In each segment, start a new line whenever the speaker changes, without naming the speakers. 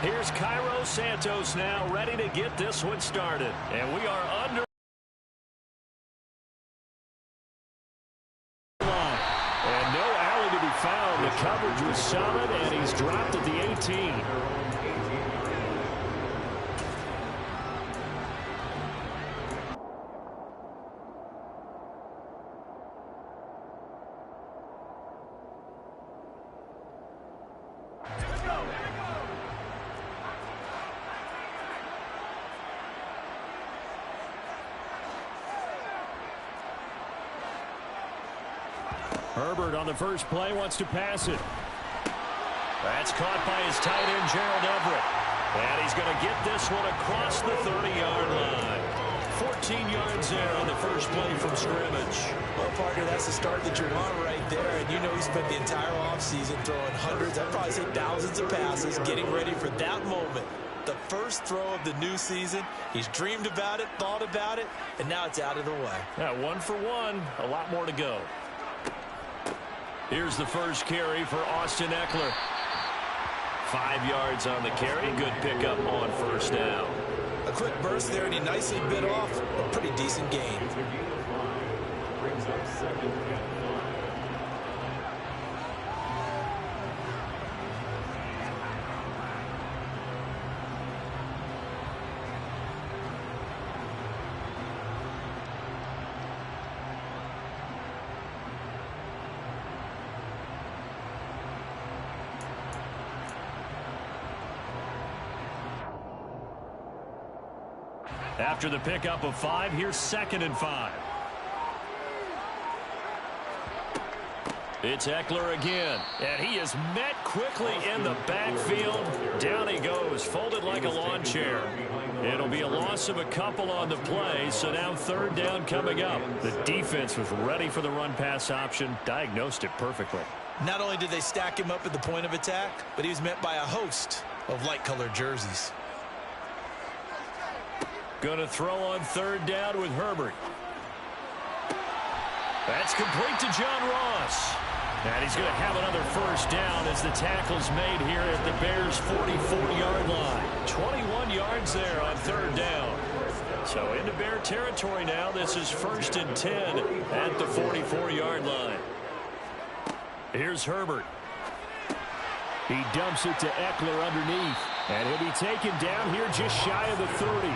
Here's Cairo Santos now ready to get this one started. And we are under. And no alley to be found. The coverage was solid, and he's dropped at the 18. Herbert on the first play wants to pass it. That's caught by his tight end, Gerald Everett. And he's going to get this one across the 30-yard line. 14 yards there on the first play from scrimmage.
Well, partner, that's the start that you want right there. And you know he spent the entire offseason throwing hundreds, I'd probably say thousands of passes, getting ready for that moment. The first throw of the new season. He's dreamed about it, thought about it, and now it's out of the way.
Yeah, 1 for 1. A lot more to go. Here's the first carry for Austin Eckler. 5 yards on the carry. Good pickup on first down.
A quick burst there, and he nicely bit off a pretty decent gain. Brings up second.
After the pickup of 5, here's 2nd and 5. It's Eckler again, and he is met quickly in the backfield. Down he goes, folded like a lawn chair. It'll be a loss of a couple on the play, so now 3rd down coming up. The defense was ready for the run-pass option, diagnosed it perfectly.
Not only did they stack him up at the point of attack, but he was met by a host of light-colored jerseys.
Going to throw on 3rd down with Herbert. That's complete to John Ross. And he's going to have another first down as the tackle's made here at the Bears' 44-yard line. 21 yards there on 3rd down. So into Bear territory now. This is 1st and 10 at the 44-yard line. Here's Herbert. He dumps it to Eckler underneath. And he'll be taken down here just shy of the 30.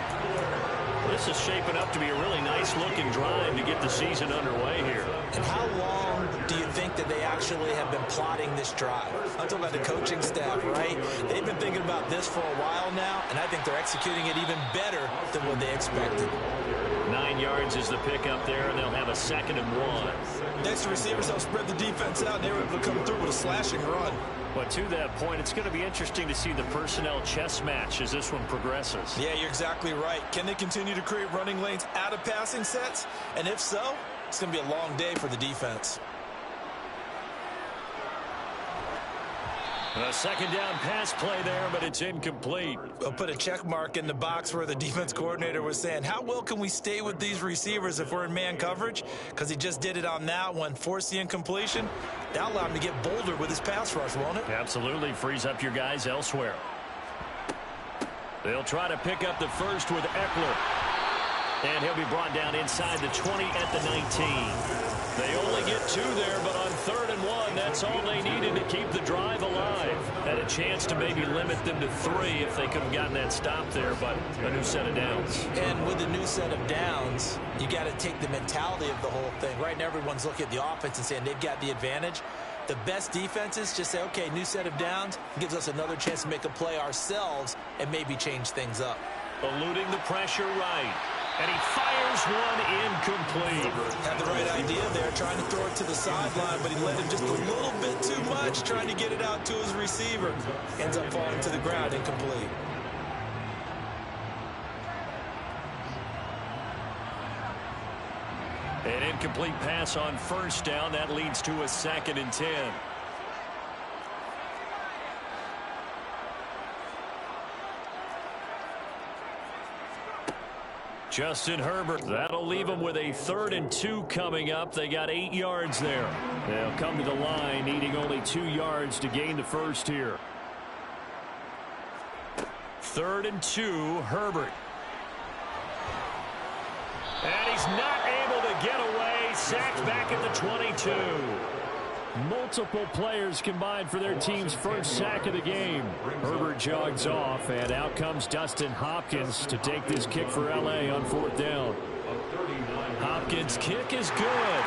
This is shaping up to be a really nice-looking drive to get the season underway here.
And how long do you think that they actually have been plotting this drive? I'm talking about the coaching staff, right? They've been thinking about this for a while now, and I think they're executing it even better than what they expected.
9 yards is the pickup there, and they'll have a 2nd and 1.
Next, the receivers help spread the defense out, and they were able to come through with a slashing run.
But to that point, it's going to be interesting to see the personnel chess match as this one progresses.
Yeah, you're exactly right. Can they continue to create running lanes out of passing sets? And if so, it's going to be a long day for the defense.
A 2nd down pass play there, but it's incomplete.
We'll put a check mark in the box where the defense coordinator was saying, how well can we stay with these receivers if we're in man coverage? Because he just did it on that one, forced the incompletion. That'll allow him to get bolder with his pass rush, won't it?
Absolutely. Frees up your guys elsewhere. They'll try to pick up the first with Eckler. And he'll be brought down inside the 20 at the 19. They only get 2 there, but on 3rd and 1, that's all they needed to keep the drive alive. Had a chance to maybe limit them to 3 if they could have gotten that stop there, but a new set of downs.
And with a new set of downs, you got to take the mentality of the whole thing. Right now, everyone's looking at the offense and saying they've got the advantage. The best defenses just say, okay, new set of downs, gives us another chance to make a play ourselves and maybe change things up.
Eluding the pressure right. And he fires one incomplete.
Had the right idea there, trying to throw it to the sideline, but he let him just a little bit too much, trying to get it out to his receiver. Ends up falling to the ground, incomplete.
An incomplete pass on first down. That leads to a 2nd and 10. Justin Herbert. That'll leave them with a 3rd and 2 coming up. They got 8 yards there. They'll come to the line needing only 2 yards to gain the first here. 3rd and 2, Herbert. And he's not able to get away. Sacked back at the 22. Multiple players combined for their team's first sack of the game. Herbert jogs off, and out comes Dustin Hopkins to take this kick for L.A. on 4th down. Hopkins' kick is good.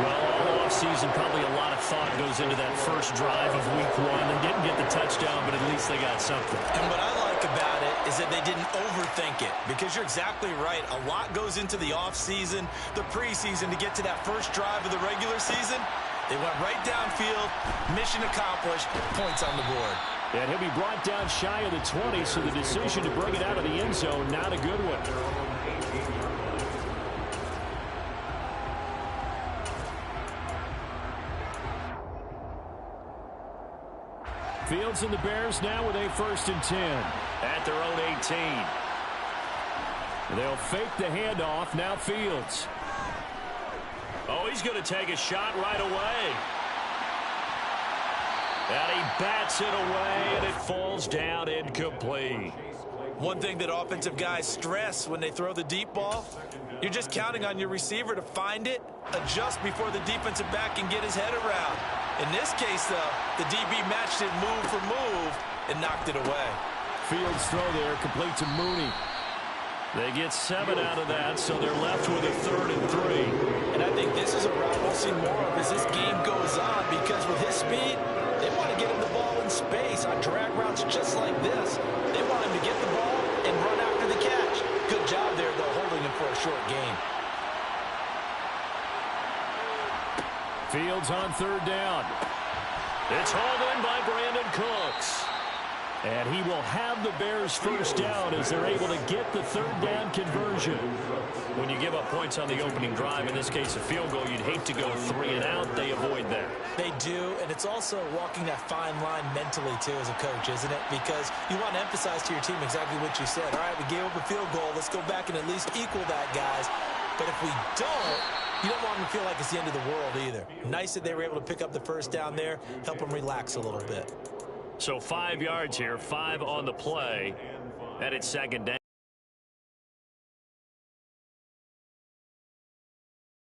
Well, all offseason, probably a lot of thought goes into that first drive of week 1. They didn't get the touchdown, but at least they got something.
And what I like about it is that they didn't overthink it, because you're exactly right. A lot goes into the offseason, the preseason, to get to that first drive of the regular season. They went right downfield, mission accomplished, points on the board.
And he'll be brought down shy of the 20, so the decision to bring it out of the end zone, not a good one. Fields and the Bears now with a 1st and 10 at their own 18. They'll fake the handoff. Now Fields. Oh, he's going to take a shot right away. And he bats it away, and it falls down incomplete.
One thing that offensive guys stress when they throw the deep ball, you're just counting on your receiver to find it, adjust before the defensive back can get his head around. In this case, though, the DB matched it move for move and knocked it away.
Fields' throw there, complete to Mooney. They get 7 out of that, so they're left with a 3rd and 3.
And I think this is a route we'll see more of as this game goes on, because with his speed, they want to get him the ball in space on drag routes just like this. They want him to get the ball and run after the catch. Good job there, though, holding him for a short gain.
Fields on 3rd down. It's hauled in by Brandon Cooks. And he will have the Bears' first down as they're able to get the 3rd down conversion. When you give up points on the opening drive, in this case a field goal, you'd hate to go 3 and out. They avoid that.
They do, and it's also walking that fine line mentally, too, as a coach, isn't it? Because you want to emphasize to your team exactly what you said. All right, we gave up a field goal. Let's go back and at least equal that, guys. But if we don't, you don't want them to feel like it's the end of the world either. Nice that they were able to pick up the first down there, help them relax a little bit.
So 5 yards here, 5 on the play, and it's 2nd down.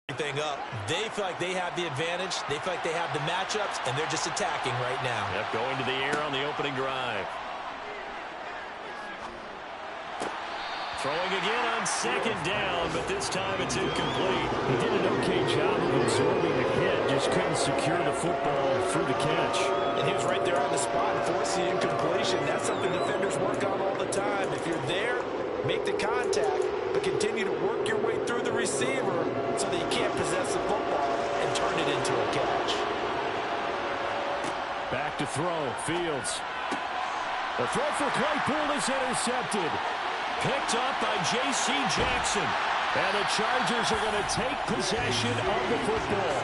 Everything up. They feel like they have the advantage. They feel like they have the matchups, and they're just attacking right now.
Yep, going to the air on the opening drive. Throwing again on 2nd down, but this time it's incomplete. He did an okay job of absorbing the hit, just couldn't secure the football through the catch.
And he was right there on the spot and forced the incompletion. That's something defenders work on all the time. If you're there, make the contact, but continue to work your way through the receiver so that you can't possess the football and turn it into a catch.
Back to throw, Fields. The throw for Claypool is intercepted. Picked up by J.C. Jackson. And the Chargers are going to take possession of the football.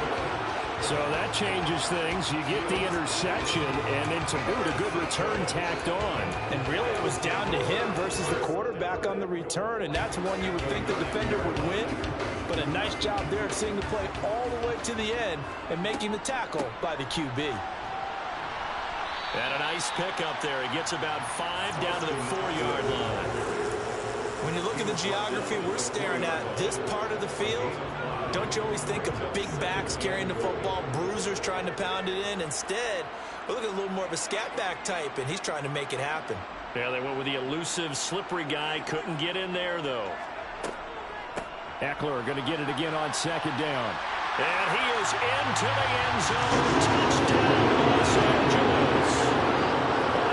So that changes things. You get the interception, and then to boot, a good return tacked on. And really, it was down to him versus the quarterback on the return, and that's one you would think the defender would win. But a nice job there of seeing the play all the way to the end and making the tackle by the QB. And a nice pickup there. He gets about 5 down to the 4-yard line. When you look at the geography we're staring at, this part of the field, don't you always think of big backs carrying the football, bruisers trying to pound it in? Instead, we're looking at a little more of a scat back type, and he's trying to make it happen. Yeah, they went with the elusive, slippery guy. Couldn't get in there, though. Eckler going to get it again on 2nd down. And he is into the end zone. Touchdown, Los Angeles.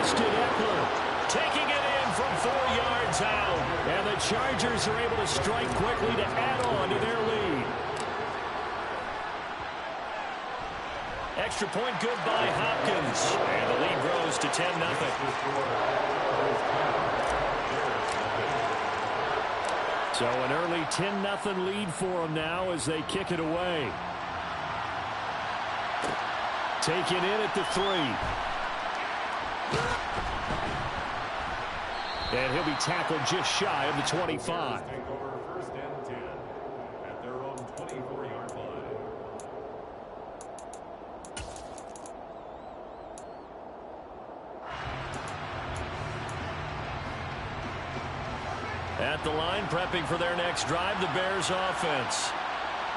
Austin Eckler taking it in from 4 yards out. And the Chargers are able to strike quickly to add on to their lead. Extra point good by Hopkins. And the lead grows to 10-0. So an early 10-0 lead for them now as they kick it away. Taken in at the 3. And he'll be tackled just shy of the 25. At the line, prepping for their next drive, the Bears offense.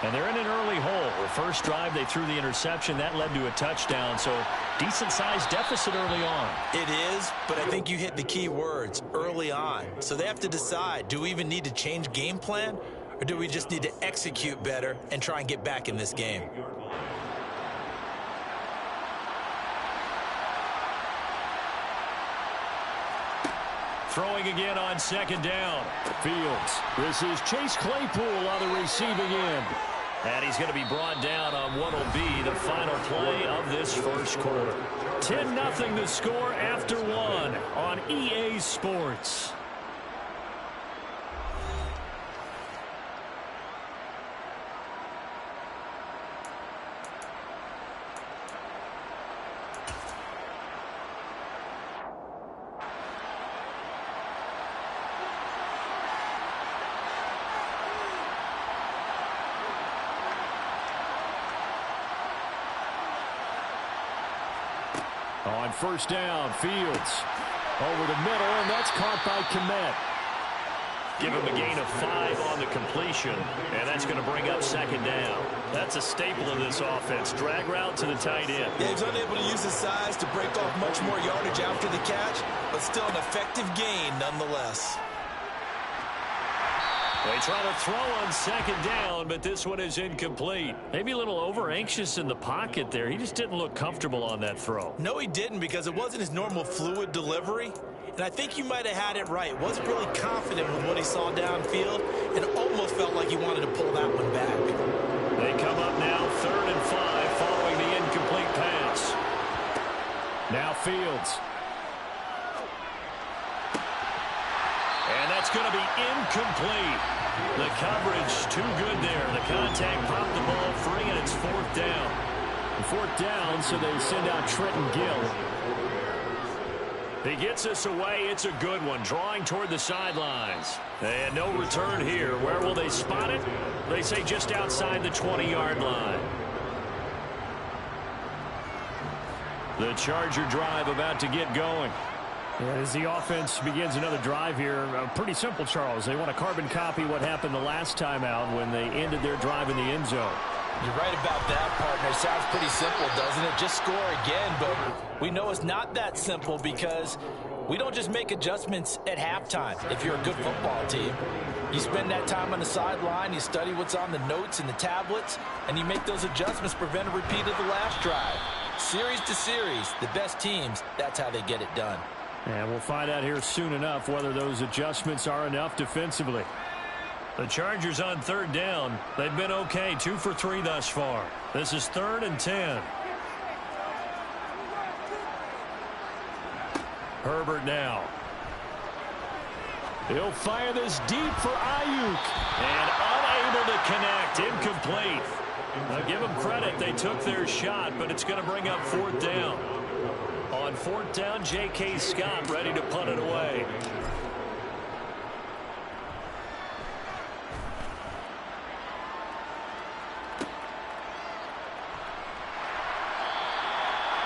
And they're in an early hole. The first drive, they threw the interception. That led to a touchdown, so decent-sized deficit early on.
It is, but I think you hit the key words, early on. So they have to decide, do we even need to change game plan, or do we just need to execute better and try and get back in this game?
Throwing again on second down. Fields. This is Chase Claypool on the receiving end. And he's going to be brought down on what will be the final play of this first quarter. 10-0 the score after one on EA Sports. On first down, Fields over the middle, and that's caught by Kmet. Give him a gain of 5 on the completion, and that's going to bring up second down. That's a staple of this offense. Drag route to the tight end.
Yeah, he's unable to use his size to break off much more yardage after the catch, but still an effective gain nonetheless.
They try to throw on second down, but this one is incomplete. Maybe a little over-anxious in the pocket there. He just didn't look comfortable on that throw.
No, he didn't, because it wasn't his normal fluid delivery. And I think you might have had it right. Wasn't really confident with what he saw downfield, and almost felt like he wanted to pull that one back.
They come up now, 3rd and 5, following the incomplete pass. Now Fields. And that's going to be incomplete. The coverage too good there. The contact popped the ball free, and it's 4th down. 4th down, so they send out Trenton Gill. He gets us away. It's a good one. Drawing toward the sidelines. And no return here. Where will they spot it? They say just outside the 20-yard line. The Charger drive about to get going.
As the offense begins another drive here, pretty simple, Charles. They want to carbon copy what happened the last time out when they ended their drive in the end zone.
You're right about that, partner. Sounds pretty simple, doesn't it? Just score again, but we know it's not that simple because we don't just make adjustments at halftime. If you're a good football team, you spend that time on the sideline, you study what's on the notes and the tablets, and you make those adjustments, prevent a repeat of the last drive. Series to series, the best teams, that's how they get it done.
And we'll find out here soon enough whether those adjustments are enough defensively.
The Chargers on 3rd down. They've been okay, 2 for 3 thus far. This is 3rd and 10. Herbert now. He'll fire this deep for Ayuk. And unable to connect. Incomplete. Now give them credit. They took their shot, but it's going to bring up 4th down. On 4th down, J.K. Scott ready to punt it away.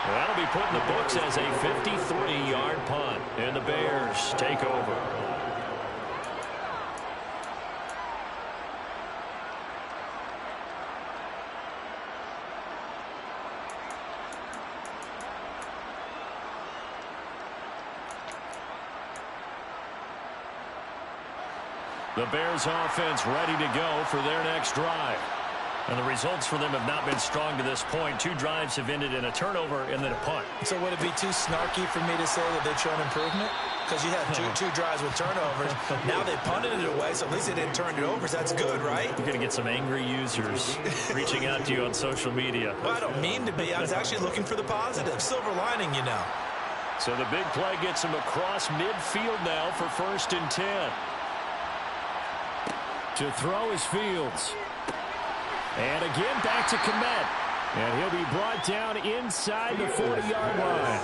That'll be put in the books as a 53-yard punt. And the Bears take over. The Bears offense ready to go for their next drive. And the results for them have not been strong to this point. 2 drives have ended in a turnover and then a punt.
So would it be too snarky for me to say that they've shown improvement? Because you had two drives with turnovers. Now they punted it away, so at least they didn't turn it over. So that's good, right?
You're going to get some angry users reaching out to you on social media.
Well, I don't mean to be. I was actually looking for the positive. Silver lining, you know.
So the big play gets him across midfield now for 1st and 10.
To throw is Fields. And again back to Kmet. And he'll be brought down inside the 40-yard line.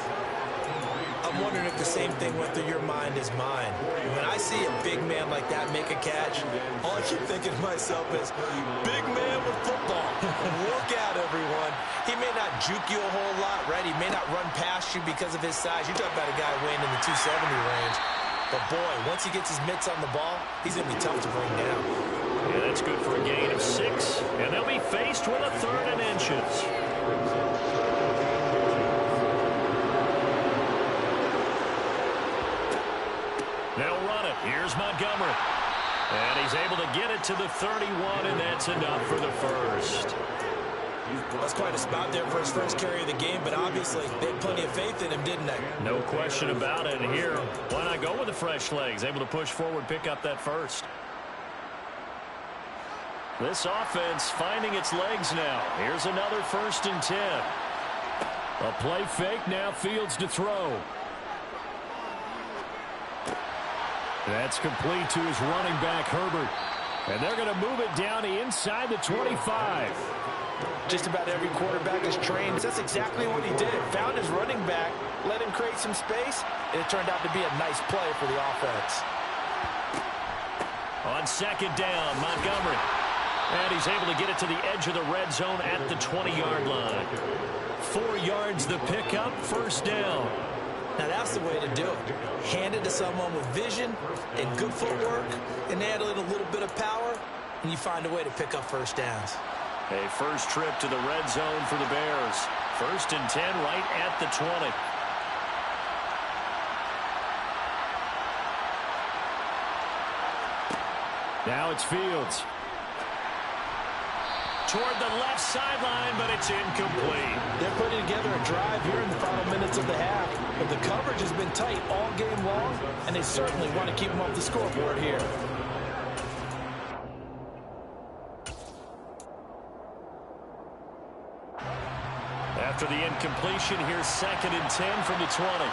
I'm wondering if the same thing went through your mind as mine. When I see a big man like that make a catch, all I keep thinking to myself is, big man with football. Look out, everyone. He may not juke you a whole lot, right? He may not run past you because of his size. You're talking about a guy weighing in the 270 range. But boy, once he gets his mitts on the ball, he's going to be tough to bring down.
Yeah, that's good for a gain of 6. And they'll be faced with a 3rd and inches. They'll run it. Here's Montgomery. And he's able to get it to the 31, and that's enough for the first.
That's quite a spot there for his first carry of the game, but obviously they had plenty of faith in him, didn't they?
No question about it. And here, why not go with the fresh legs? Able to push forward, pick up that first. This offense finding its legs now. Here's another 1st and 10. A play fake, now Fields to throw. That's complete to his running back, Herbert. And they're going to move it down inside the 25.
Just about every quarterback is trained. That's exactly what he did. Found his running back, let him create some space, and it turned out to be a nice play for the offense.
On 2nd down, Montgomery. And he's able to get it to the edge of the red zone at the 20-yard line. 4 yards the pickup, 1st down.
Now that's the way to do it. Hand it to someone with vision and good footwork, and add a little bit of power, and you find a way to pick up 1st downs.
A first trip to the red zone for the Bears. 1st and 10 right at the 20. Now it's Fields. Toward the left sideline, but it's incomplete.
They're putting together a drive here in the final minutes of the half, but the coverage has been tight all game long, and they certainly want to keep them off the scoreboard here.
After the incompletion, here's 2nd and 10 from the 20.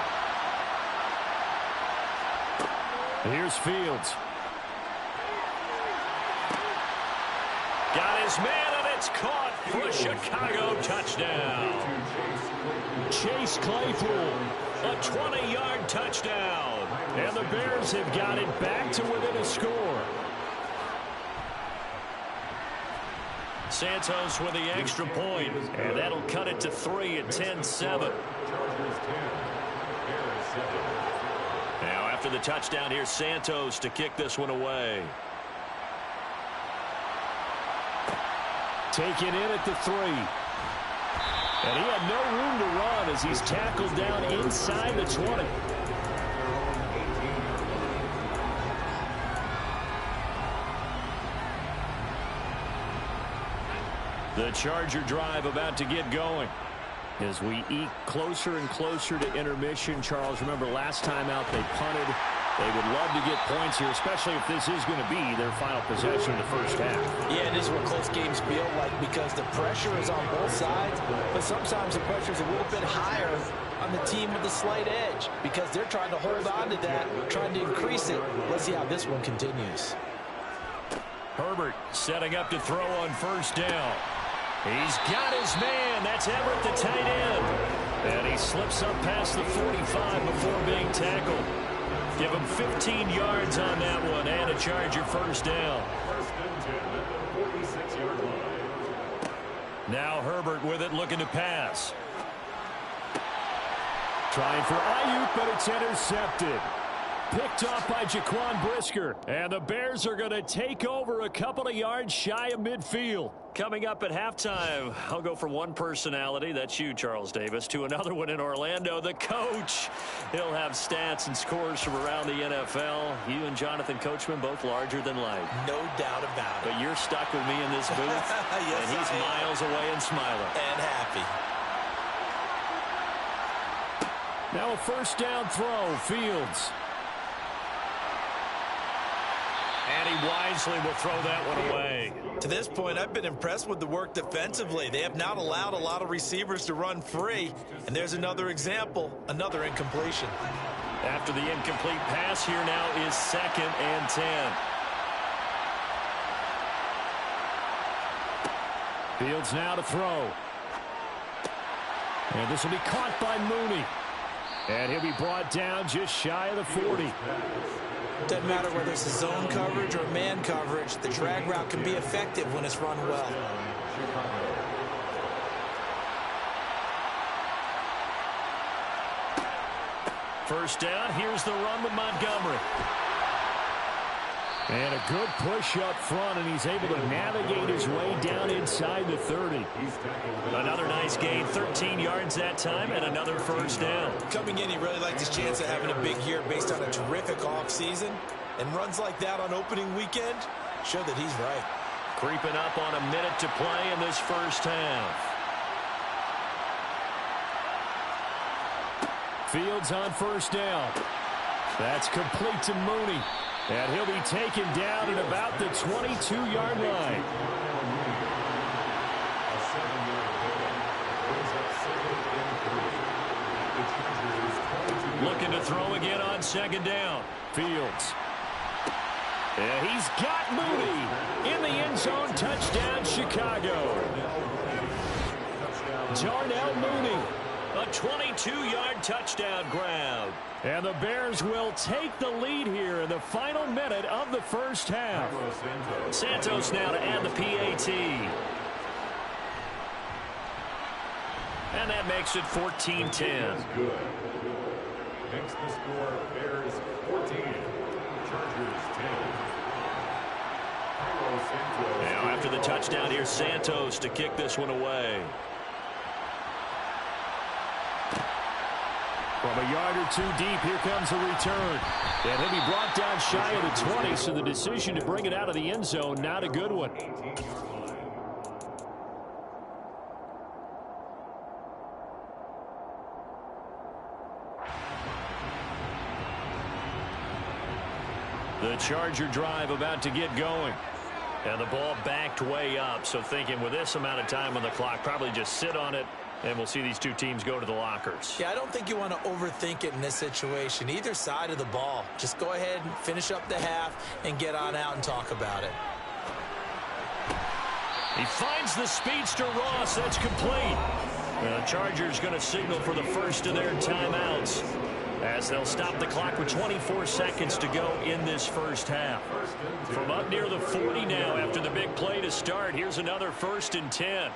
Here's Fields. Got his man, and it's caught for a Chicago touchdown. Chase Claypool, a 20-yard touchdown. And the Bears have got it back to within a score. Santos with the extra point, and that'll cut it to 3 at 10-7. Now after the touchdown, here's Santos to kick this one away. Taken in at the 3. And he had no room to run as he's tackled down inside the 20. The Charger drive about to get going. As we eke closer and closer to intermission, Charles, remember last time out they punted. They would love to get points here, especially if this is going to be their final possession in the first half.
Yeah, and this is what close games feel like because the pressure is on both sides, but sometimes the pressure is a little bit higher on the team with the slight edge because they're trying to hold on to that, trying to increase it. Let's see how this one continues.
Herbert setting up to throw on 1st down. He's got his man. That's Everett, the tight end. And he slips up past the 45 before being tackled. Give him 15 yards on that one and a Charger 1st down. Now Herbert with it, looking to pass. Trying for Ayuk, but it's intercepted. Picked off by Jaquan Brisker. And the Bears are going to take over a couple of yards shy of midfield. Coming up at halftime, I'll go from one personality, that's you, Charles Davis, to another one in Orlando, the coach. He'll have stats and scores from around the NFL. You and Jonathan Coachman, both larger than life.
No doubt about it.
But you're stuck with me in this booth,
yes,
and he's miles away and smiling.
And happy.
Now a 1st down throw, Fields. And he wisely will throw that one away.
To this point, I've been impressed with the work defensively. They have not allowed a lot of receivers to run free. And there's another example, another incompletion.
After the incomplete pass, here now is 2nd and 10. Fields now to throw. And this will be caught by Mooney. And he'll be brought down just shy of the 40.
Doesn't matter whether it's a zone coverage or man coverage, the drag route can be effective when it's run well.
first down. Here's the run with Montgomery.
And a good push up front, and he's able to navigate his way down inside the 30.
Another nice gain, 13 yards that time, and another first down.
Coming in, he really liked his chance of having a big year based on a terrific offseason. And runs like that on opening weekend show that he's right.
Creeping up on a minute to play in this first half.
Fields on first down. That's complete to Mooney. And he'll be taken down at about the 22-yard line.
Looking to throw again on second down.
Fields. And he's got Mooney in the end zone. Touchdown, Chicago. Darnell Mooney.
A 22-yard touchdown grab.
And the Bears will take the lead here in the final minute of the first half.
Santos now to add the PAT. And that makes it 14-10.
Next the score, Bears 14, Chargers 10.
Now after the touchdown, here's Santos to kick this one away.
From a yard or two deep, here comes the return. And he'll be brought down shy of the 20, so the decision to bring it out of the end zone, not a good one.
The Charger drive about to get going. And the ball backed way up, so thinking with this amount of time on the clock, probably just sit on it, and we'll see these two teams go to the lockers.
Yeah, I don't think you want to overthink it in this situation. Either side of the ball. Just go ahead and finish up the half and get on out and talk about it.
He finds the speedster Ross. That's complete. The Chargers going to signal for the first of their timeouts as they'll stop the clock with 24 seconds to go in this first half. From up near the 40 now after the big play to start, here's another 1st and 10.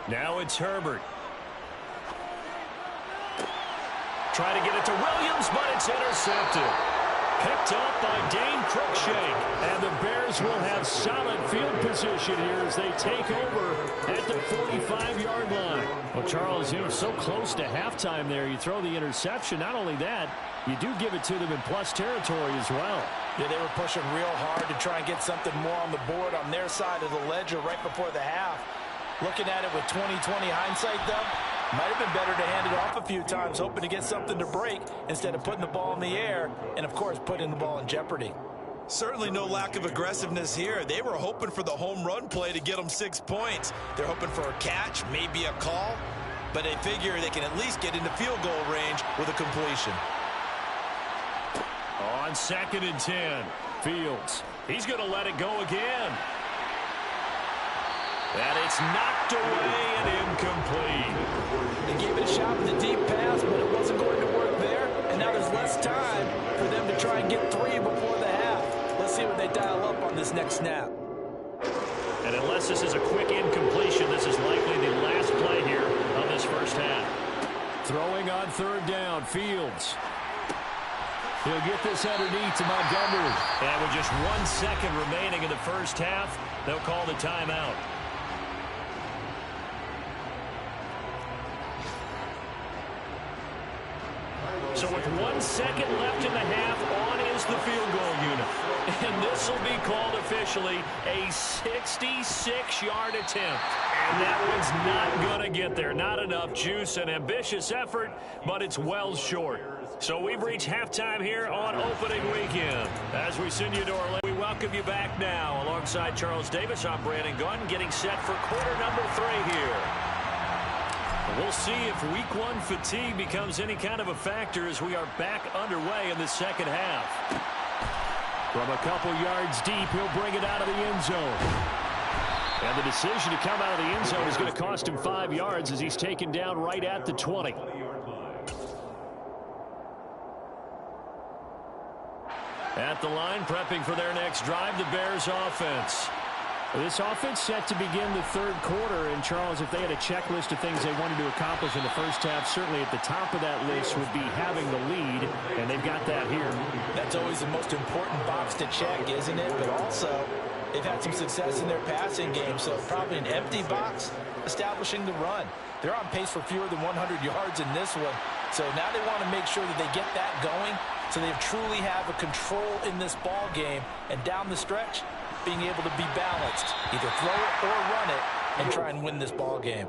Now it's Herbert. Try to get it to Williams, but it's intercepted. Picked up by Dane Cruikshank. And the Bears will have solid field position here as they take over at the 45-yard line.
Well, Charles, so close to halftime there. You throw the interception. Not only that, you do give it to them in plus territory as well.
Yeah, they were pushing real hard to try and get something more on the board on their side of the ledger right before the half. Looking at it with 20/20 hindsight, though, might have been better to hand it off a few times, hoping to get something to break instead of putting the ball in the air and, of course, putting the ball in jeopardy. Certainly no lack of aggressiveness here. They were hoping for the home run play to get them 6 points. They're hoping for a catch, maybe a call, but they figure they can at least get into field goal range with a completion.
On 2nd and 10, Fields. He's going to let it go again. And it's knocked away and incomplete.
They gave it a shot with a deep pass, but it wasn't going to work there. And now there's less time for them to try and get 3 before the half. Let's see what they dial up on this next snap.
And unless this is a quick incompletion, this is likely the last play here of this first half.
Throwing on 3rd down, Fields. He'll get this underneath to Montgomery.
And with just 1 second remaining in the first half, they'll call the timeout. So with 1 second left in the half, on is the field goal unit. And this will be called officially a 66-yard attempt. And that one's not going to get there. Not enough juice, an ambitious effort, but it's well short. So we've reached halftime here on opening weekend. As we send you to Orlando, we welcome you back now. Alongside Charles Davis, I'm Brandon Gunn, getting set for quarter number 3 here. We'll see if week 1 fatigue becomes any kind of a factor as we are back underway in the second half.
From a couple yards deep, he'll bring it out of the end zone. And the decision to come out of the end zone is going to cost him 5 yards as he's taken down right at the 20. At the line, prepping for their next drive, the Bears offense. This offense set to begin the third quarter. And, Charles, if they had a checklist of things they wanted to accomplish in the first half, certainly at the top of that list would be having the lead, and they've got that here.
That's always the most important box to check, isn't it? But also, they've had some success in their passing game, so probably an empty box establishing the run. They're on pace for fewer than 100 yards in this one, so now they want to make sure that they get that going so they truly have a control in this ball game, and down the stretch, being able to be balanced, either throw it or run it, and try and win this ball game.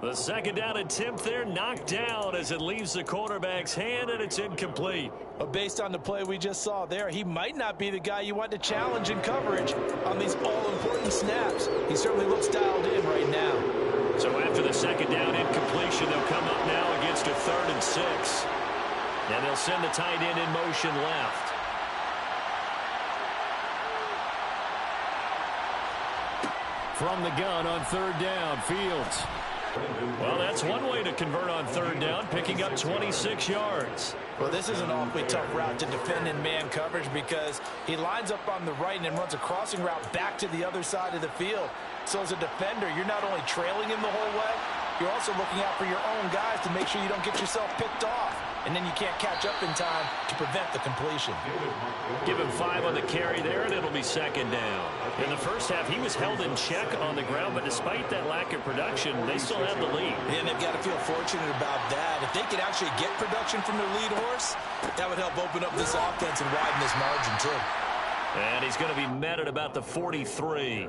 The second down attempt there knocked down as it leaves the quarterback's hand, and it's incomplete.
But based on the play we just saw there, he might not be the guy you want to challenge in coverage on these all-important snaps. He certainly looks dialed in right now.
So after the second down incompletion, they'll come up now against a 3rd and 6. And they'll send the tight end in motion left. From the gun on 3rd down, Fields. Well, that's one way to convert on 3rd down, picking up 26 yards.
Well, this is an awfully tough route to defend in man coverage because he lines up on the right and then runs a crossing route back to the other side of the field. So as a defender, you're not only trailing him the whole way, you're also looking out for your own guys to make sure you don't get yourself picked off. And then you can't catch up in time to prevent the completion.
Give him 5 on the carry there, and it'll be 2nd down. In the first half, he was held in check on the ground, but despite that lack of production, they still have the lead.
And they've got to feel fortunate about that. If they could actually get production from their lead horse, that would help open up this offense and widen this margin, too.
And he's going to be met at about the 43.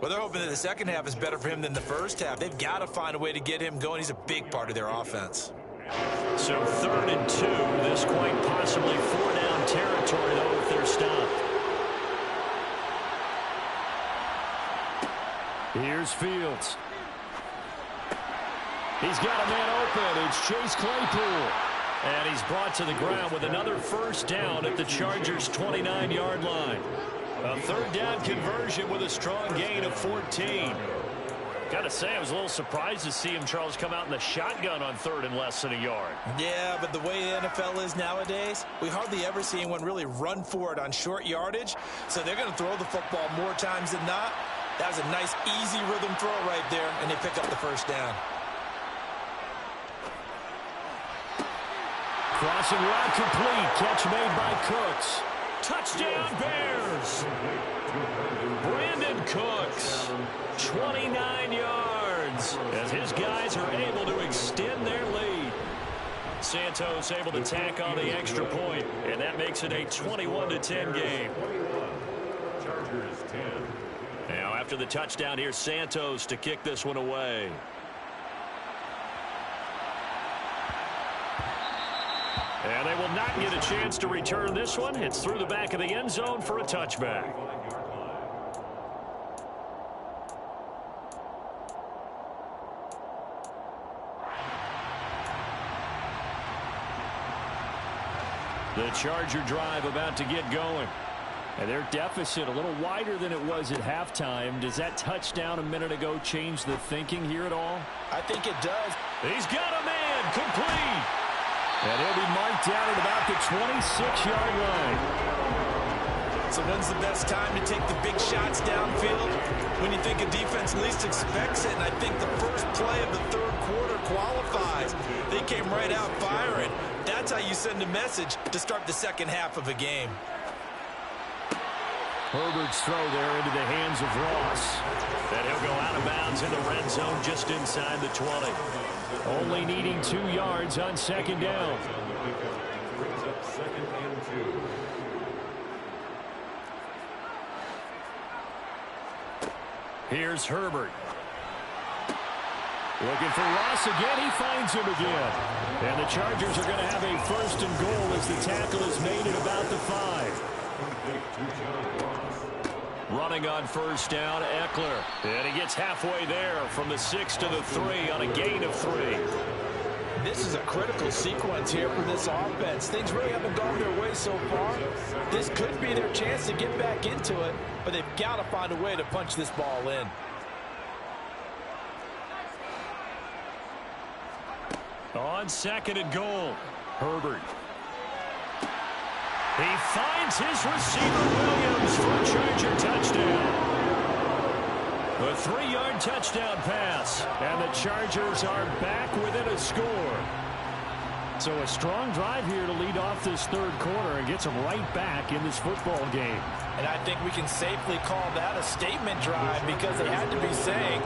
Well, they're hoping that the second half is better for him than the first half. They've got to find a way to get him going. He's a big part of their offense.
So 3rd and 2, this quite possibly 4-down territory, though, if they're stopped.
Here's Fields. He's got a man open. It's Chase Claypool.
And he's brought to the ground with another 1st down at the Chargers' 29-yard line. A 3rd down conversion with a strong gain of 14. Got to say, I was a little surprised to see him, Charles, come out in the shotgun on 3rd and less than a yard.
Yeah, but the way the NFL is nowadays, we hardly ever see anyone really run for it on short yardage. So they're going to throw the football more times than not. That was a nice, easy rhythm throw right there, and they pick up the 1st down.
Crossing route complete. Catch made by Cooks.
Touchdown, Bears! Brandon Cooks, 29 yards, as his guys are able to extend their lead. Santos able to tack on the extra point, and that makes it a 21-10 game.
Chargers 10.
Now, after the touchdown, here's Santos to kick this one away. And they will not get a chance to return this one. It's through the back of the end zone for a touchback. The Charger drive about to get going. And their deficit a little wider than it was at halftime. Does that touchdown a minute ago change the thinking here at all?
I think it does.
He's got a man complete.
And he'll be marked down at about the 26-yard line.
So when's the best time to take the big shots downfield? When you think a defense least expects it, and I think the first play of the 3rd quarter qualifies. They came right out firing. That's how you send a message to start the second half of a game.
Herbert's throw there into the hands of Ross.
And he'll go out of bounds in the red zone just inside the 20.
Only needing 2 yards on 2nd down.
Brings up 2nd and 2.
Here's Herbert.
Looking for Ross again. He finds him again. And the Chargers are going to have a 1st and goal as the tackle is made at about the 5.
Running on 1st down, Eckler. And he gets halfway there from the 6 to the 3 on a gain of 3.
This is a critical sequence here for this offense. Things really haven't gone their way so far. This could be their chance to get back into it, but they've got to find a way to punch this ball in.
On 2nd and goal, Herbert. He finds his receiver, Williams, for a Charger touchdown.
A 3-yard touchdown pass. And the Chargers are back within a score. So a strong drive here to lead off this third quarter and gets them right back in this football game.
And I think we can safely call that a statement drive because they had to be saying,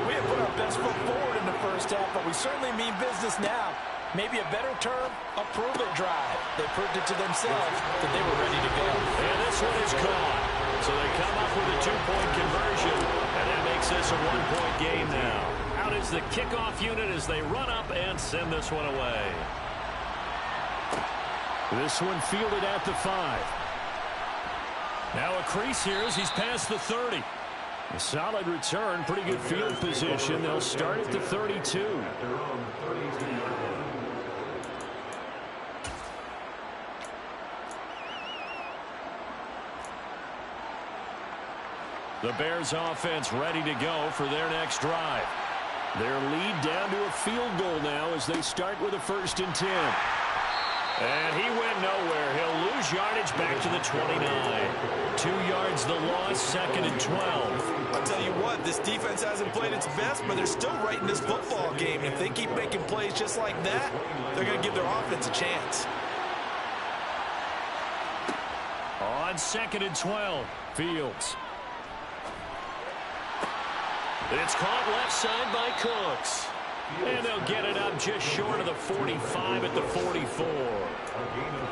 we have put our best foot forward in the first half, but we certainly mean business now. Maybe a better term, a prove-it drive. They proved it to themselves that they were ready to go.
And this one is caught. So they come up with a 2-point conversion, and that makes this a 1-point game now. Out is the kickoff unit as they run up and send this one away. This one fielded at the 5. Now a crease here as he's past the 30. A solid return, pretty good field position. They'll start at the 32. The Bears offense ready to go for their next drive. Their lead down to a field goal now as they start with a 1st and 10. And he went nowhere. He'll lose yardage back to the 29. 2 yards the loss, 2nd and 12.
I'll tell you what, this defense hasn't played its best, but they're still right in this football game. And if they keep making plays just like that, they're going to give their offense a chance.
On 2nd and 12, Fields. It's caught left side by Cooks. And they'll get it up just short of the 45 at the 44.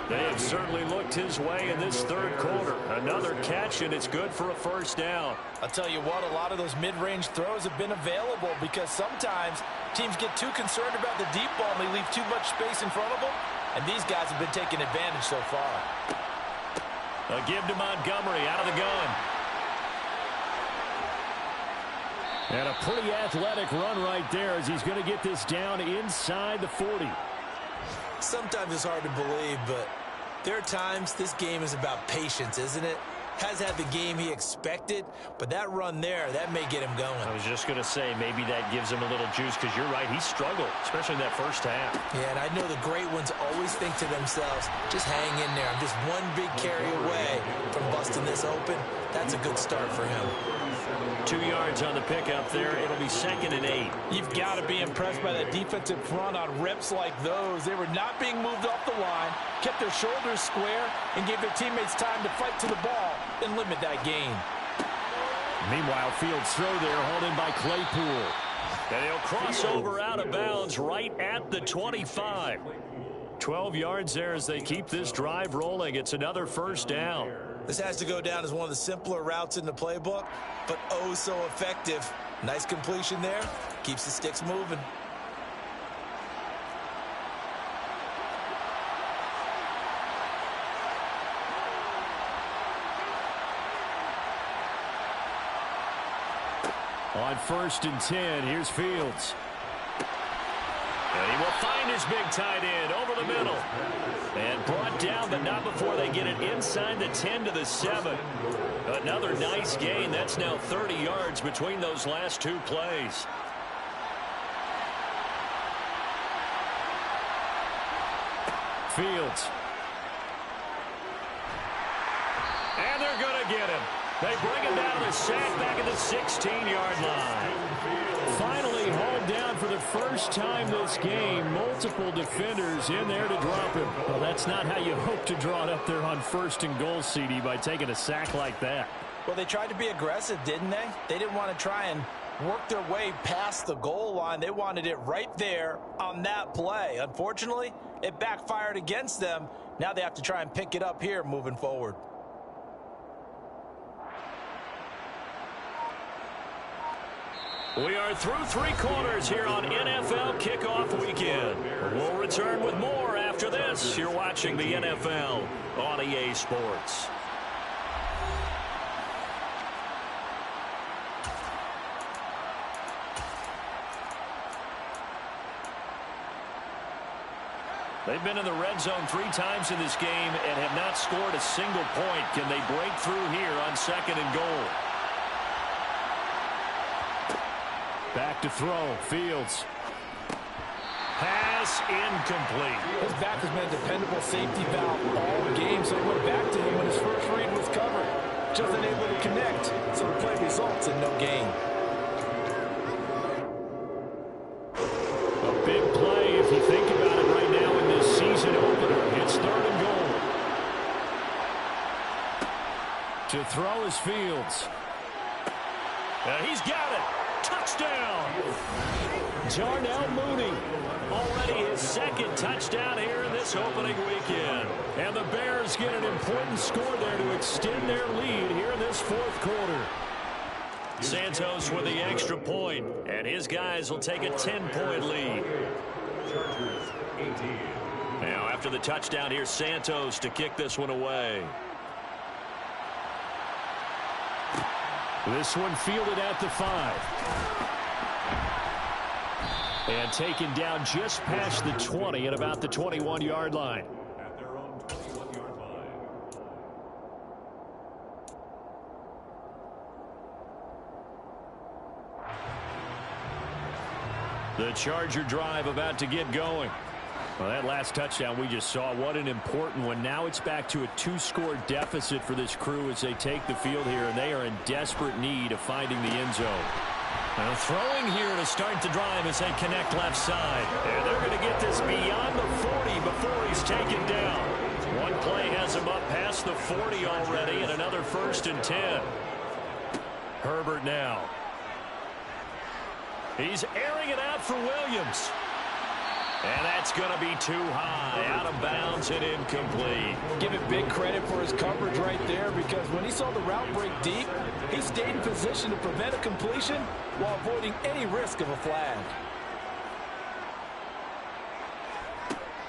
They have certainly looked his way in this third quarter. Another catch, and it's good for a 1st down.
I'll tell you what, a lot of those mid-range throws have been available because sometimes teams get too concerned about the deep ball and they leave too much space in front of them. And these guys have been taking advantage so far.
A give to Montgomery out of the gun. And a pretty athletic run right there as he's going to get this down inside the 40.
Sometimes it's hard to believe, but there are times this game is about patience, isn't it? Has had the game he expected, but that run there, that may get him going.
I was just going to say maybe that gives him a little juice because you're right, he struggled, especially in that first half.
Yeah, and I know the great ones always think to themselves, just hang in there. I'm just one big carry away from busting this open. That's a good start for him.
2 yards on the pickup there. It'll be 2nd and 8.
You've got to be impressed by that defensive front on reps like those. They were not being moved off the line, kept their shoulders square, and gave their teammates time to fight to the ball and limit that gain.
Meanwhile, Fields throw there, holding by Claypool. And he'll cross over out of bounds right at the 25. 12 yards there as they keep this drive rolling. It's another 1st down.
This has to go down as one of the simpler routes in the playbook, but oh so effective. Nice completion there. Keeps the sticks moving.
On 1st and 10, here's Fields. And he will find his big tight end over the middle. And brought down, but not before they get it inside the 10 to the 7. Another nice gain. That's now 30 yards between those last 2 plays. Fields. And they're going to get him. They bring him down to the sack back at the 16-yard line. Finally hauled down for the first time this game. Multiple defenders in there to drop him. Well, that's not how you hope to draw it up there on 1st and goal, CD, by taking a sack like that.
Well, they tried to be aggressive, didn't they? They didn't want to try and work their way past the goal line. They wanted it right there on that play. Unfortunately, it backfired against them. Now they have to try and pick it up here moving forward.
We are through 3 quarters here on NFL Kickoff Weekend. We'll return with more after this. You're watching the NFL on EA Sports. They've been in the red zone 3 times in this game and have not scored a single point. Can they break through here on 2nd and goal? Back to throw. Fields. Pass incomplete.
His back has been a dependable safety valve all game, so he went back to him when his first read was covered. Just unable to connect, so the play results in no gain.
To throw is Fields. He's got it. Touchdown. Darnell Mooney. Already his second touchdown here in this opening weekend. And the Bears get an important score there to extend their lead here in this fourth quarter. Santos with the extra point, and his guys will take a 10-point lead. Now after the touchdown, here's Santos to kick this one away. This one fielded at the 5. And taken down just past the 20 at about the 21-yard line.
At their own 21-yard line.
The Charger drive about to get going. Well, that last touchdown we just saw, what an important one. Now it's back to a 2-score deficit for this crew as they take the field here, and they are in desperate need of finding the end zone. Now throwing here to start the drive as they connect left side. And they're going to get this beyond the 40 before he's taken down. One play has him up past the 40 already, and another 1st and 10. Herbert now. He's airing it out for Williams. And that's going to be too high, out of bounds and incomplete.
Give him big credit for his coverage right there, because when he saw the route break deep, he stayed in position to prevent a completion while avoiding any risk of a flag.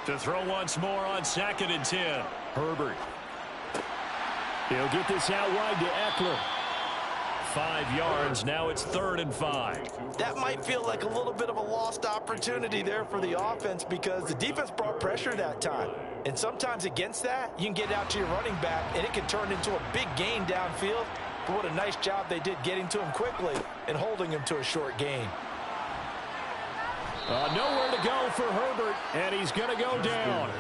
To throw once more on 2nd and 10. Herbert. He'll get this out wide to Eckler. 5 yards. Now it's 3rd and 5.
That might feel like a little bit of a lost opportunity there for the offense, because the defense brought pressure that time. And sometimes against that, you can get out to your running back, and it can turn into a big gain downfield. But what a nice job they did getting to him quickly and holding him to a short gain.
Nowhere to go for Herbert, and he's going to go down.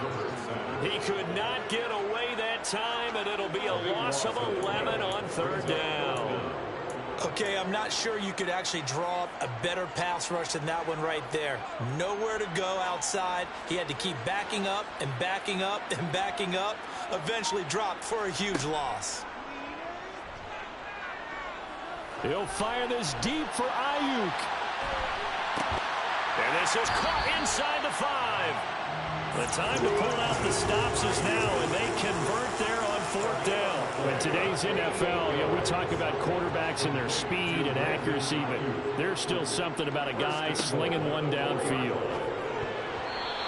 He could not get away that time, and it'll be a loss of 11 on 3rd down.
Okay, I'm not sure you could actually draw up a better pass rush than that one right there. Nowhere to go outside. He had to keep backing up and backing up and backing up. Eventually dropped for a huge loss.
He'll fire this deep for Ayuk. And this is caught inside the 5. The time to pull out the stops is now, and they convert there on 4th down. In today's NFL, we talk about quarterbacks and their speed and accuracy, but there's still something about a guy slinging one downfield.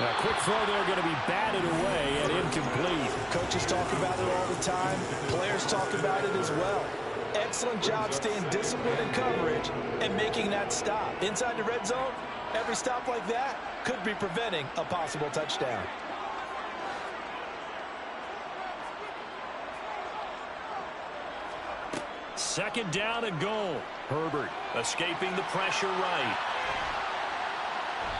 A quick throw there going to be batted away and incomplete.
Coaches talk about it all the time. Players talk about it as well. Excellent job staying disciplined in coverage and making that stop. Inside the red zone, every stop like that could be preventing a possible touchdown.
Second down and goal. Herbert escaping the pressure right.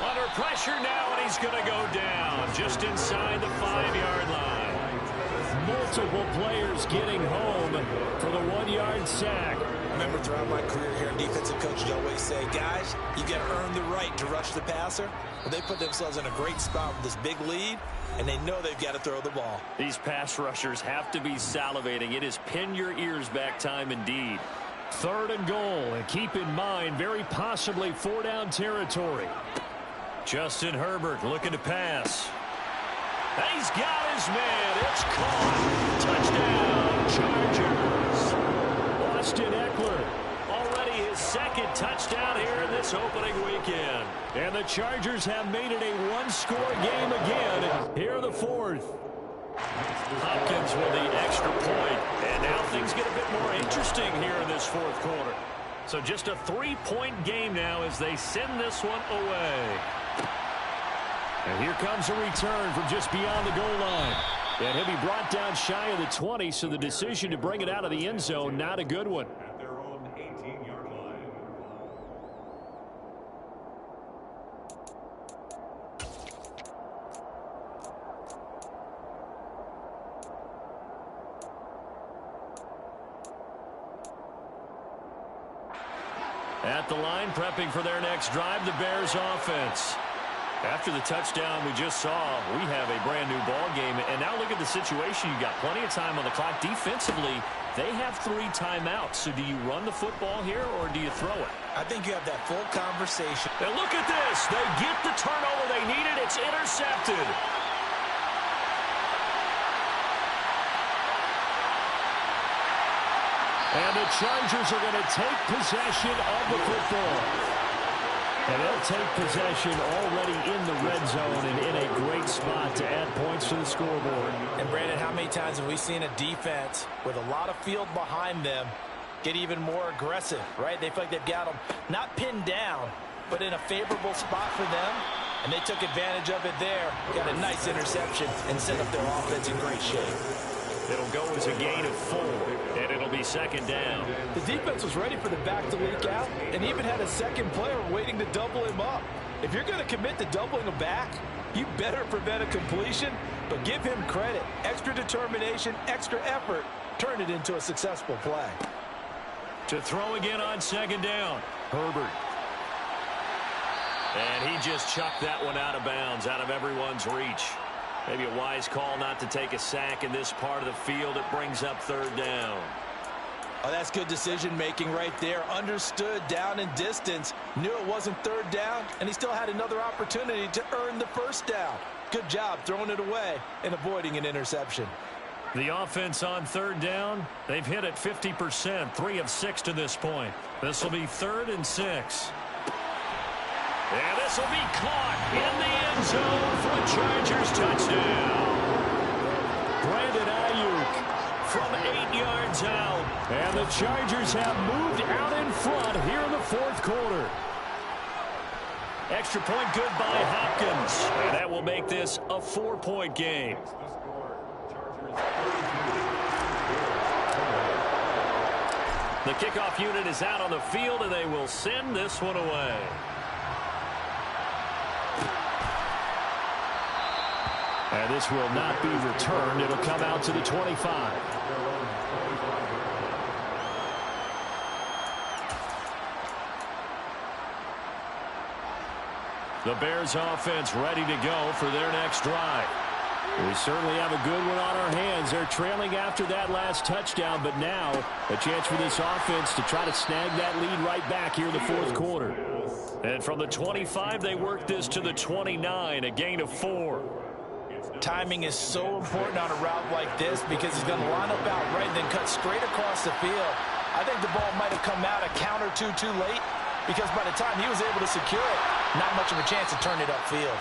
Under pressure now, and he's going to go down just inside the 5-yard line. Multiple players getting home for the 1-yard sack.
I remember throughout my career here in defensive coaching, I always say, guys, you got to earn the right to rush the passer. Well, they put themselves in a great spot with this big lead, and they know they've got to throw the ball.
These pass rushers have to be salivating. It is pin your ears back time indeed. 3rd and goal, and keep in mind, very possibly 4-down territory. Justin Herbert looking to pass. He's got his man. It's caught. Touchdown, Chargers. Austin Eckler, already his 2nd touchdown here in this opening weekend. And the Chargers have made it a 1-score game again. Here the 4th. Hopkins with the extra point. And now things get a bit more interesting here in this 4th quarter. So just a 3-point game now as they send this one away. And here comes a return from just beyond the goal line. And he'll be brought down shy of the 20, so the decision to bring it out of the end zone, not a good one.
At their own 18-yard line.
At the line, prepping for their next drive, the Bears offense. After the touchdown we just saw, we have a brand new ball game. And now look at the situation. You've got plenty of time on the clock. Defensively,
They have 3 timeouts. So do you run the football here or do you throw it?
I think you have that full conversation.
And look at this. They get the turnover they needed. It's intercepted. And the Chargers are going to take possession of the football. And they'll take possession already in the red zone and in a great spot to add points to the scoreboard.
And, Brandon, how many times have we seen a defense with a lot of field behind them get even more aggressive, right? They feel like they've got them not pinned down, but in a favorable spot for them. And they took advantage of it there. Got a nice interception and set up their offense in great shape.
It'll go as a gain of 4, and it'll be second down.
The defense was ready for the back to leak out and even had a second player waiting to double him up. If you're going to commit to doubling a back, you better prevent a completion, but give him credit. Extra determination, extra effort, turn it into a successful play.
To throw again on second down, Herbert. And he just chucked that one out of bounds, out of everyone's reach. Maybe a wise call not to take a sack in this part of the field. It brings up third down.
Oh, that's good decision-making right there. Understood down and distance. Knew it wasn't third down, and he still had another opportunity to earn the first down. Good job throwing it away and avoiding an interception.
The offense on third down, they've hit it 50%, 3 of 6 to this point. This will be 3rd and 6. And this will be caught in the end zone for a Chargers touchdown. Brandon Ayuk from 8 yards out. And the Chargers have moved out in front here in the 4th quarter. Extra point good by Hopkins. And that will make this a 4-point game. The kickoff unit is out on the field, and they will send this one away. And this will not be returned. It'll come out to the 25. The Bears offense ready to go for their next drive. We certainly have a good one on our hands. They're trailing after that last touchdown, but now a chance for this offense to try to snag that lead right back here in the 4th quarter. And from the 25, they work this to the 29, a gain of 4.
Timing is so important on a route like this because he's going to line up out right and then cut straight across the field. I think the ball might have come out a count or two too late because by the time he was able to secure it, not much of a chance to turn it upfield.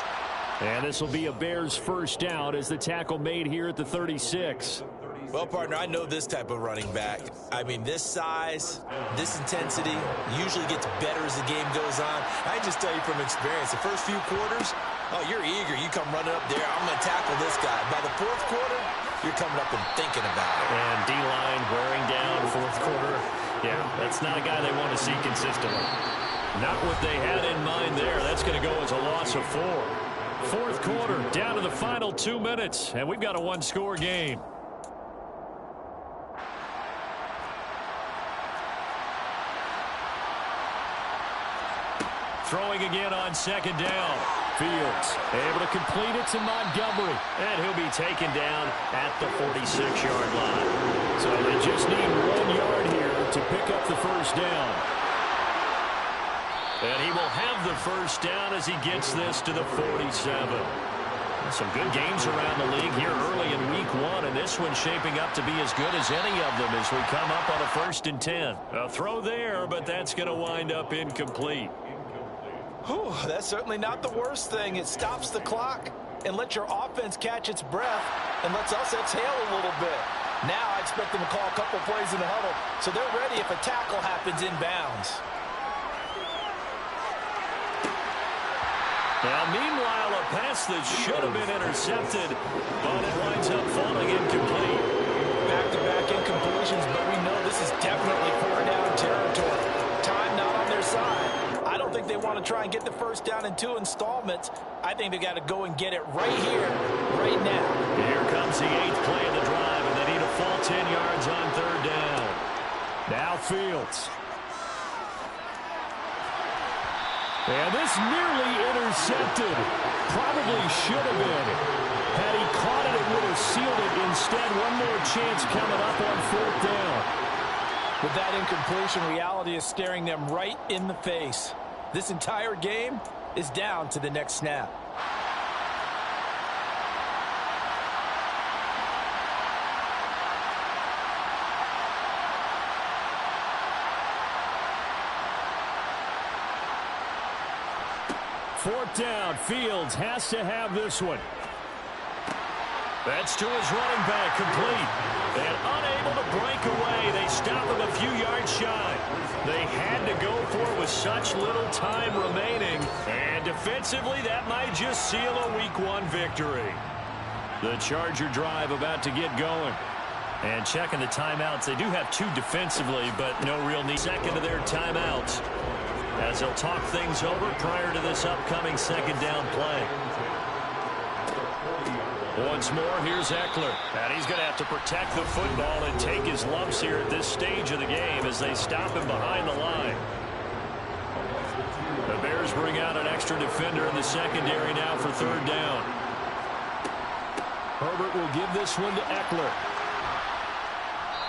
And this will be a Bears first down as the tackle made here at the 36.
Well, partner, I know this type of running back. I mean, this size, this intensity usually gets better as the game goes on. I just tell you from experience, the first few quarters, oh, you're eager. You come running up there. I'm going to tackle this guy. By the 4th quarter, you're coming up and thinking about it.
And D-line wearing down 4th quarter. Yeah, that's not a guy they want to see consistently. Not what they had in mind there. That's going to go as a loss of 4. 4th quarter, down to the final 2 minutes, and we've got a 1-score game. Throwing again on second down. Fields able to complete it to Montgomery, and he'll be taken down at the 46-yard line. So they just need 1 yard here to pick up the first down. And he will have the first down as he gets this to the 47. Some good games around the league here early in week 1, and this one's shaping up to be as good as any of them as we come up on a 1st and 10. A throw there, but that's going to wind up incomplete.
Whew, that's certainly not the worst thing. It stops the clock and lets your offense catch its breath and lets us exhale a little bit. Now I expect them to call a couple plays in the huddle so they're ready if a tackle happens inbounds.
Now, meanwhile, a pass that should have been intercepted, but it winds up falling incomplete.
Back-to-back incompletions, but we know this is definitely 4-down territory. Time not on their side. I don't think they want to try and get the first down in 2 installments. I think they got to go and get it right here, right now.
Here comes the 8th play of the drive, and they need a full 10 yards on third down. Now Fields. And this nearly intercepted. Probably should have been. Had he caught it, it would have sealed it. Instead, one more chance coming up on 4th down.
With that incompletion, reality is staring them right in the face. This entire game is down to the next snap.
Fourth down. Fields has to have this one.
That's to his running back, complete. And unable to break away. They stop him a few yards shy. They had to go for it with such little time remaining. And defensively, that might just seal a Week 1 victory. The Charger drive about to get going. And checking the timeouts. They do have 2 defensively, but no real need. Second of their timeouts, as they'll talk things over prior to this upcoming second down play. Once more, here's Eckler. And he's going to have to protect the football and take his lumps here at this stage of the game as they stop him behind the line. The Bears bring out an extra defender in the secondary now for third down.
Herbert will give this one to Eckler.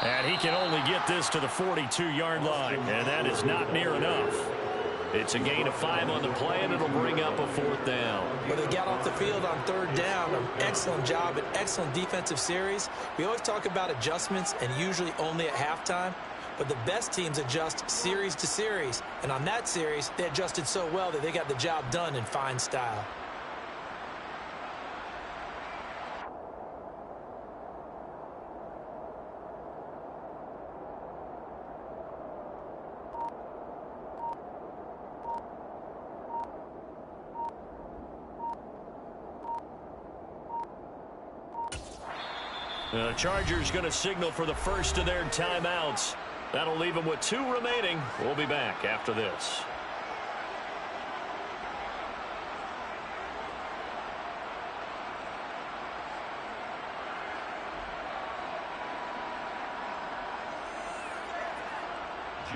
And he can only get this to the 42-yard line, and that is not near enough. It's a gain of 5 on the play, and it'll bring up a fourth down.
But they got off the field on third down. An excellent job, an excellent defensive series. We always talk about adjustments, and usually only at halftime. But the best teams adjust series to series. And on that series, they adjusted so well that they got the job done in fine style.
The Chargers going to signal for the first of their timeouts. That'll leave them with 2 remaining. We'll be back after this.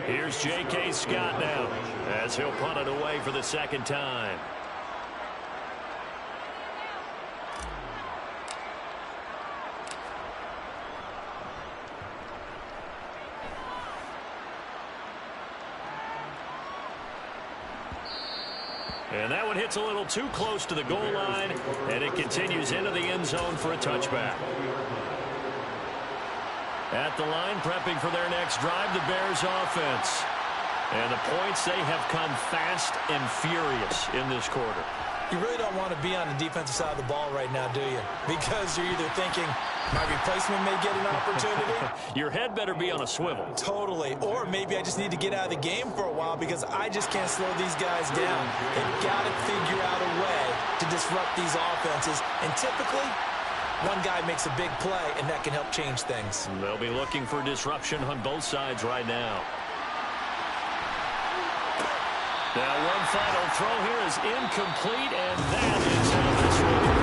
Here's J.K. Scott now as he'll punt it away for the second time. And that one hits a little too close to the goal line, and it continues into the end zone for a touchback. At the line, prepping for their next drive, the Bears offense. And the points, they have come fast and furious in this quarter.
You really don't want to be on the defensive side of the ball right now, do you? Because you're either thinking, my replacement may get an opportunity.
Your head better be on a swivel.
Totally. Or maybe I just need to get out of the game for a while because I just can't slow these guys down. They've got to figure out a way to disrupt these offenses. And typically, one guy makes a big play, and that can help change things.
They'll be looking for disruption on both sides right now. Now, one final throw here is incomplete, and that is how this one